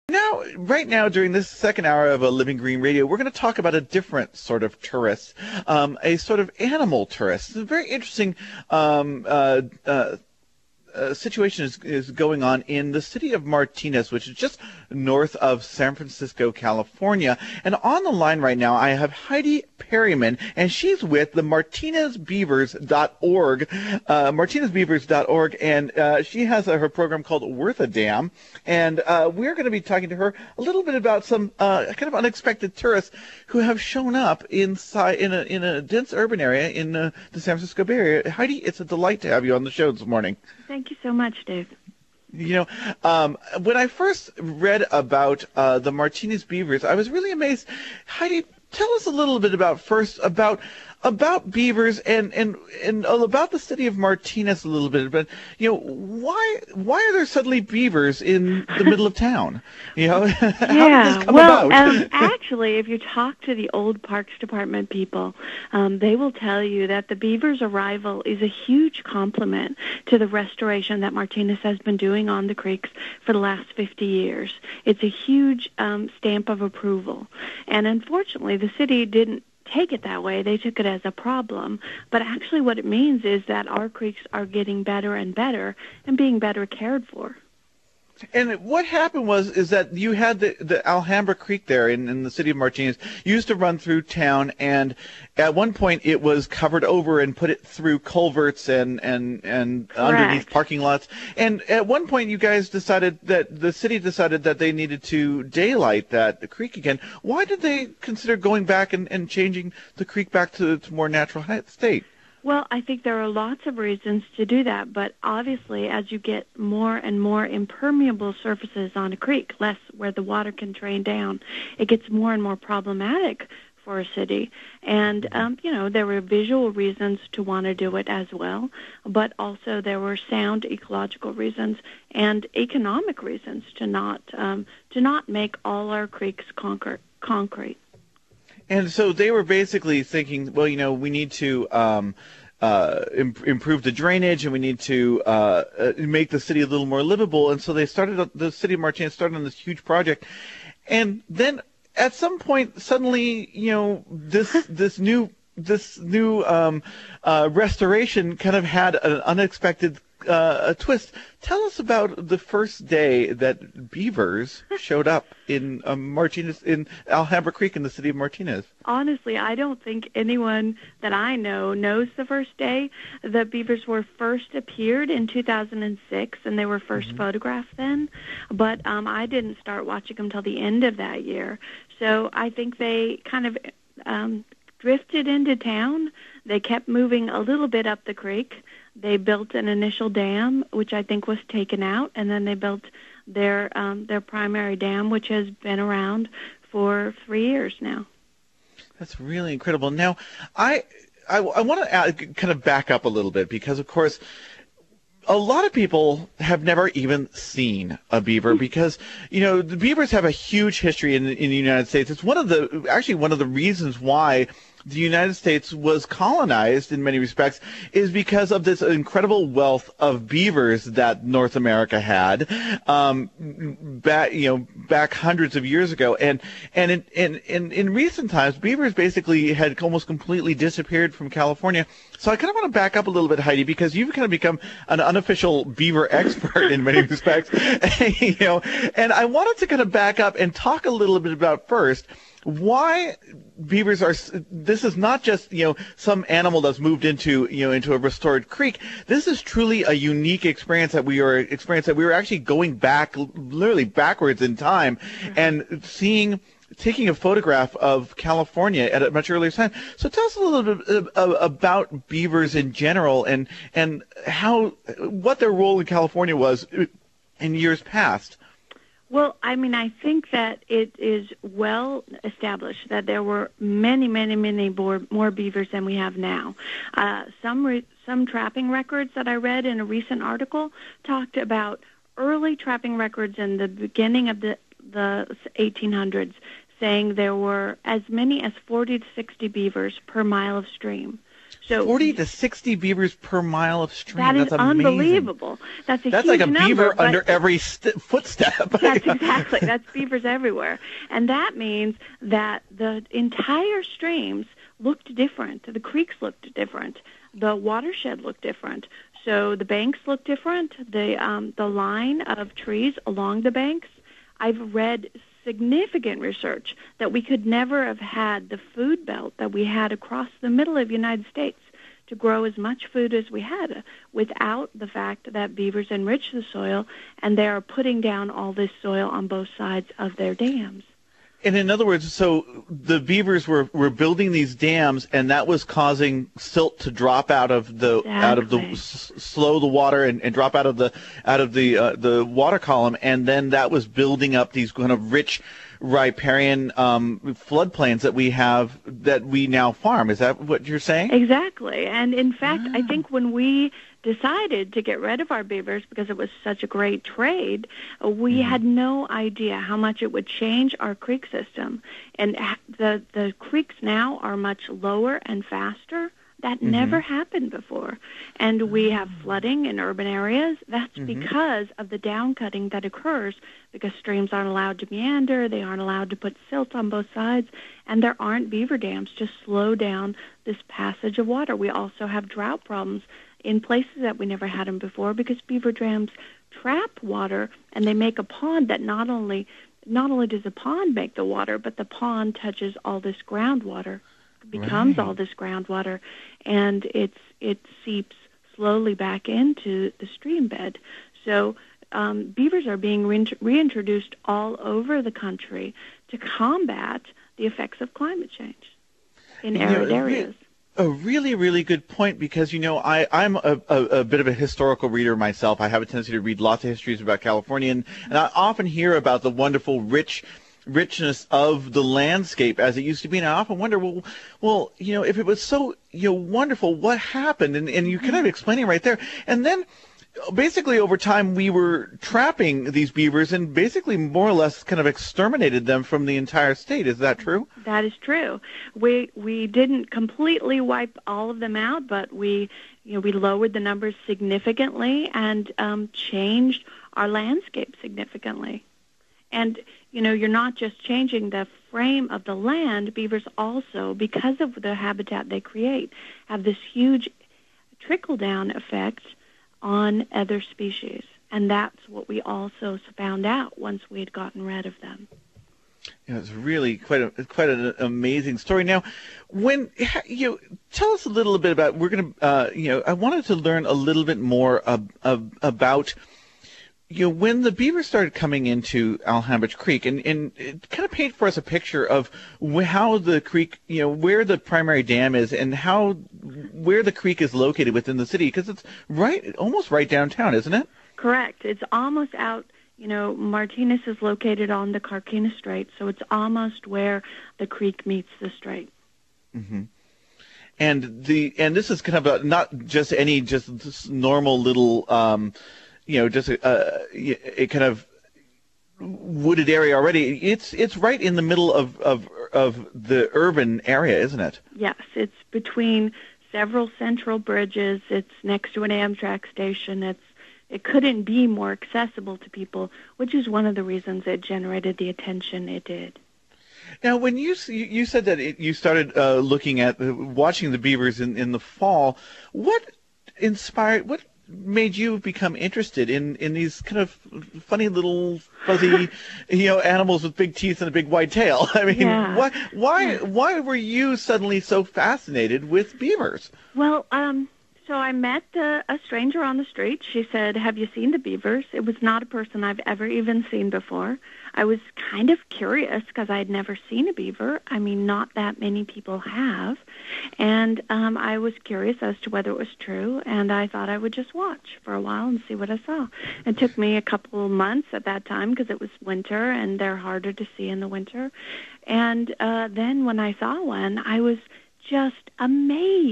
Now, right now, during this second hour of Living Green Radio, we're going to talk about a different sort of tourist, a sort of animal tourist. It's a very interesting situation is going on in the city of Martinez, which is just north of San Francisco, California. And on the line right now, I have Heidi Perryman, and she's with the MartinezBeavers.org, MartinezBeavers.org, and she has her program called Worth a Dam. And we're going to be talking to her a little bit about some kind of unexpected tourists who have shown up inside in a dense urban area in the San Francisco Bay Area. Heidi, it's a delight to have you on the show this morning. Thank you so much, Dave. You know, when I first read about the Martinez Beavers, I was really amazed. Heidi, tell us a little bit about beavers and about the city of Martinez a little bit. But you know, why are there suddenly beavers in the middle of town? You know, how did this come about? Actually, if you talk to the old Parks Department people, they will tell you that the beavers' arrival is a huge compliment to the restoration that Martinez has been doing on the creeks for the last 50 years. It's a huge stamp of approval, and unfortunately, the city didn't take it that way. They took it as a problem. But actually what it means is that our creeks are getting better and better and being better cared for. And what happened is that you had the Alhambra Creek there in the city of Martinez used to run through town, and at one point it was covered over and put it through culverts and underneath parking lots. And at one point you guys decided that the city decided that they needed to daylight the creek again. Why did they consider going back and changing the creek back to its more natural state? Well, I think there are lots of reasons to do that, but obviously as you get more and more impermeable surfaces on a creek, less where the water can drain down, it gets more and more problematic for a city. And, you know, there were visual reasons to want to do it as well, but also there were sound ecological reasons and economic reasons to not make all our creeks concrete. And so they were basically thinking, well, you know, we need to improve the drainage, and we need to make the city a little more livable. And so they the city of Martinez started on this huge project. And then at some point, suddenly, you know, this new restoration kind of had an unexpected twist. Tell us about the first day that beavers showed up in Martinez, in Alhambra Creek in the city of Martinez. Honestly, I don't think anyone that I know knows the first day. The beavers were first appeared in 2006, and they were first photographed then. But I didn't start watching them till the end of that year. So I think they kind of drifted into town. They kept moving a little bit up the creek. They built an initial dam, which I think was taken out, and then they built their primary dam, which has been around for 3 years now. That's really incredible. Now, I want to kind of back up a little bit because, of course, a lot of people have never even seen a beaver because, you know, the beavers have a huge history in the United States. It's one of the reasons why the United States was colonized in many respects is because of this incredible wealth of beavers that North America had back hundreds of years ago, and in recent times beavers basically had almost completely disappeared from California. So I kind of want to back up a little bit, Heidi, because you've kind of become an unofficial beaver expert in many respects, you know, and I wanted to kind of back up and talk a little bit about first why beavers are. This is not just, you know, some animal that's moved into a restored creek. This is truly a unique experience that we were actually going back, literally backwards in time, and taking a photograph of California at a much earlier time. So tell us a little bit about beavers in general and what their role in California was in years past. Well, I mean, I think that it is well established that there were many, many, many more beavers than we have now. Some trapping records that I read in a recent article talked about early trapping records in the beginning of the 1800s, saying there were as many as 40 to 60 beavers per mile of stream. So 40 to 60 beavers per mile of stream. that is That's amazing. unbelievable. That's a That's huge like a number, beaver but under every footstep. that's exactly. That's beavers everywhere. And that means that the entire streams looked different. The creeks looked different. The watershed looked different. So the banks looked different. The line of trees along the banks. I've read significant research that we could never have had the food belt that we had across the middle of the United States to grow as much food as we had without the fact that beavers enrich the soil, and they are putting down all this soil on both sides of their dams. And in other words, so the beavers were building these dams, and that was causing silt to drop out of the slow the water and drop out of the water column, and then that was building up these kind of rich riparian floodplains that we have that we now farm. Is that what you're saying? Exactly. And in fact, I think when we decided to get rid of our beavers because it was such a great trade, we had no idea how much it would change our creek system. And the creeks now are much lower and faster. That never happened before. And we have flooding in urban areas. That's because of the downcutting that occurs because streams aren't allowed to meander, they aren't allowed to put silt on both sides, and there aren't beaver dams to slow down this passage of water. We also have drought problems in places that we never had them before because beaver dams trap water, and they make a pond that not only does the pond make the water, but the pond touches all this groundwater, becomes all this groundwater, and it seeps slowly back into the stream bed. So beavers are being reintroduced all over the country to combat the effects of climate change in arid areas. A really, really good point because, I'm a bit of a historical reader myself. I have a tendency to read lots of histories about California, and I often hear about the wonderful richness of the landscape as it used to be, and I often wonder, well, if it was so, wonderful, what happened? And you're kind of explaining right there. And then basically over time we were trapping these beavers and basically more or less kind of exterminated them from the entire state. Is that true? That is true. We didn't completely wipe all of them out, but we lowered the numbers significantly and changed our landscape significantly. And you're not just changing the frame of the land. Beavers also, because of the habitat they create, have this huge trickle-down effect on other species. And that's what we also found out once we had gotten rid of them. It's really quite an amazing story. Now, tell us a little bit about. We're going to, I wanted to learn a little bit more about. When the beavers started coming into Alhambra Creek, and kind of paint for us a picture of how the creek, where the primary dam is, and where the creek is located within the city, because it's almost right downtown, isn't it? Correct. It's almost out. Martinez is located on the Carquinez Strait, so it's almost where the creek meets the strait. Mm-hmm. And this is kind of not just any just normal little. Just a kind of wooded area already. It's right in the middle of the urban area, isn't it? Yes, it's between several central bridges. It's next to an Amtrak station. It couldn't be more accessible to people, which is one of the reasons it generated the attention it did. Now, when you said that you started watching the beavers in the fall, what made you become interested in these kind of funny little fuzzy, animals with big teeth and a big white tail? I mean, why were you suddenly so fascinated with beavers? Well, so I met a stranger on the street. She said, "Have you seen the beavers?" It was not a person I've ever even seen before. I was kind of curious because I had never seen a beaver. I mean, not that many people have. And I was curious as to whether it was true, and I thought I would just watch for a while and see what I saw. It took me a couple of months at that time because it was winter, and they're harder to see in the winter. And then when I saw one, I was just amazed.